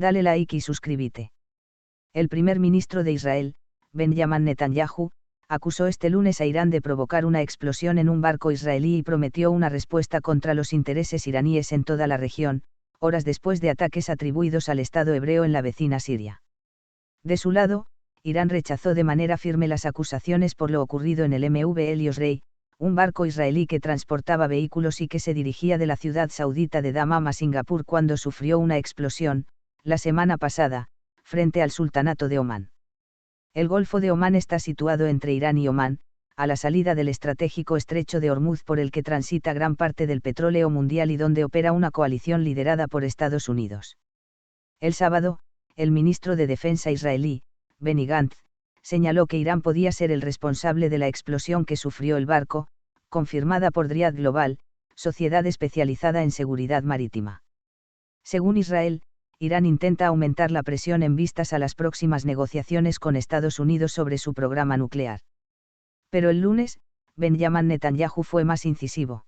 Dale like y suscríbete. El primer ministro de Israel, Benjamin Netanyahu, acusó este lunes a Irán de provocar una explosión en un barco israelí y prometió una respuesta contra los intereses iraníes en toda la región, horas después de ataques atribuidos al Estado hebreo en la vecina Siria. De su lado, Irán rechazó de manera firme las acusaciones por lo ocurrido en el MV Helios Rey, un barco israelí que transportaba vehículos y que se dirigía de la ciudad saudita de Dammam a Singapur cuando sufrió una explosión, la semana pasada, frente al Sultanato de Omán. El Golfo de Omán está situado entre Irán y Omán, a la salida del estratégico estrecho de Hormuz por el que transita gran parte del petróleo mundial y donde opera una coalición liderada por Estados Unidos. El sábado, el ministro de Defensa israelí, Benny Gantz, señaló que Irán podía ser el responsable de la explosión que sufrió el barco, confirmada por Driad Global, sociedad especializada en seguridad marítima. Según Israel, Irán intenta aumentar la presión en vistas a las próximas negociaciones con Estados Unidos sobre su programa nuclear. Pero el lunes, Benjamin Netanyahu fue más incisivo.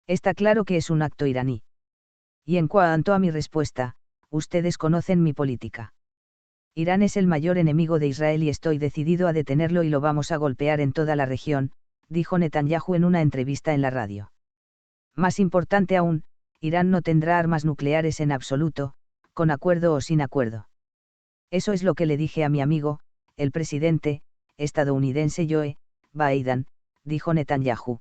Está claro que es un acto iraní. Y en cuanto a mi respuesta, ustedes conocen mi política. Irán es el mayor enemigo de Israel y estoy decidido a detenerlo y lo vamos a golpear en toda la región, dijo Netanyahu en una entrevista en la radio. Más importante aún, Irán no tendrá armas nucleares en absoluto, con acuerdo o sin acuerdo. Eso es lo que le dije a mi amigo, el presidente estadounidense Joe Biden, dijo Netanyahu.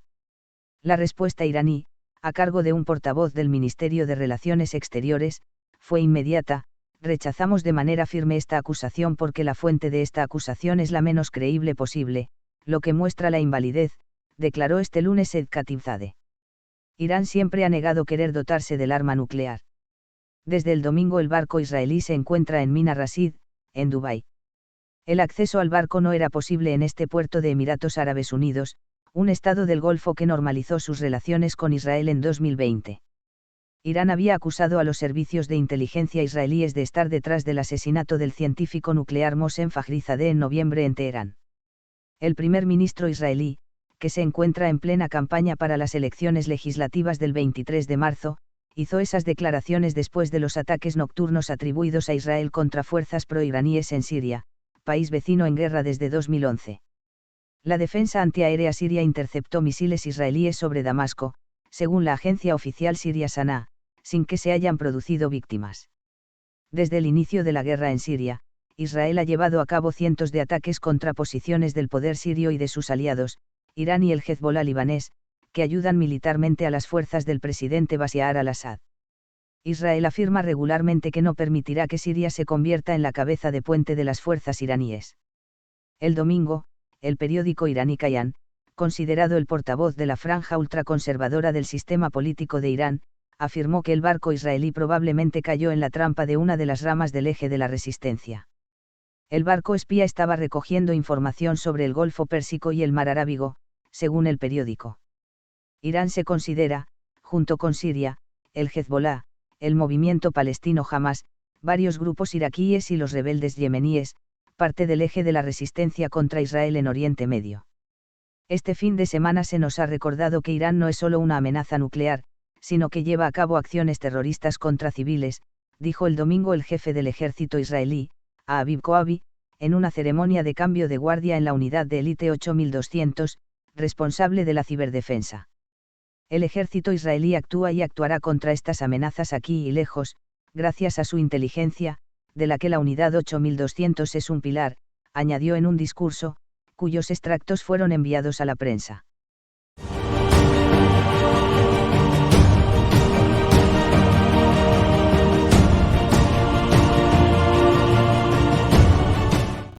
La respuesta iraní, a cargo de un portavoz del Ministerio de Relaciones Exteriores, fue inmediata: rechazamos de manera firme esta acusación porque la fuente de esta acusación es la menos creíble posible, lo que muestra la invalidez, declaró este lunes Ed Khatibzadeh. Irán siempre ha negado querer dotarse del arma nuclear. Desde el domingo el barco israelí se encuentra en Mina Rasid, en Dubái. El acceso al barco no era posible en este puerto de Emiratos Árabes Unidos, un estado del Golfo que normalizó sus relaciones con Israel en 2020. Irán había acusado a los servicios de inteligencia israelíes de estar detrás del asesinato del científico nuclear Mohsen Fakhrizadeh en noviembre en Teherán. El primer ministro israelí, que se encuentra en plena campaña para las elecciones legislativas del 23 de marzo, hizo esas declaraciones después de los ataques nocturnos atribuidos a Israel contra fuerzas proiraníes en Siria, país vecino en guerra desde 2011. La defensa antiaérea siria interceptó misiles israelíes sobre Damasco, según la agencia oficial siria Sanaa, sin que se hayan producido víctimas. Desde el inicio de la guerra en Siria, Israel ha llevado a cabo cientos de ataques contra posiciones del poder sirio y de sus aliados, Irán y el Hezbolá libanés, que ayudan militarmente a las fuerzas del presidente Bashar al-Assad. Israel afirma regularmente que no permitirá que Siria se convierta en la cabeza de puente de las fuerzas iraníes. El domingo, el periódico iraní Kayan, considerado el portavoz de la franja ultraconservadora del sistema político de Irán, afirmó que el barco israelí probablemente cayó en la trampa de una de las ramas del eje de la resistencia. El barco espía estaba recogiendo información sobre el Golfo Pérsico y el Mar Arábigo, según el periódico. Irán se considera, junto con Siria, el Hezbolá, el movimiento palestino Hamas, varios grupos iraquíes y los rebeldes yemeníes, parte del eje de la resistencia contra Israel en Oriente Medio. Este fin de semana se nos ha recordado que Irán no es solo una amenaza nuclear, sino que lleva a cabo acciones terroristas contra civiles, dijo el domingo el jefe del ejército israelí, Aviv Koabi, en una ceremonia de cambio de guardia en la unidad de élite 8200, responsable de la ciberdefensa. El ejército israelí actúa y actuará contra estas amenazas aquí y lejos, gracias a su inteligencia, de la que la unidad 8200 es un pilar, añadió en un discurso, cuyos extractos fueron enviados a la prensa.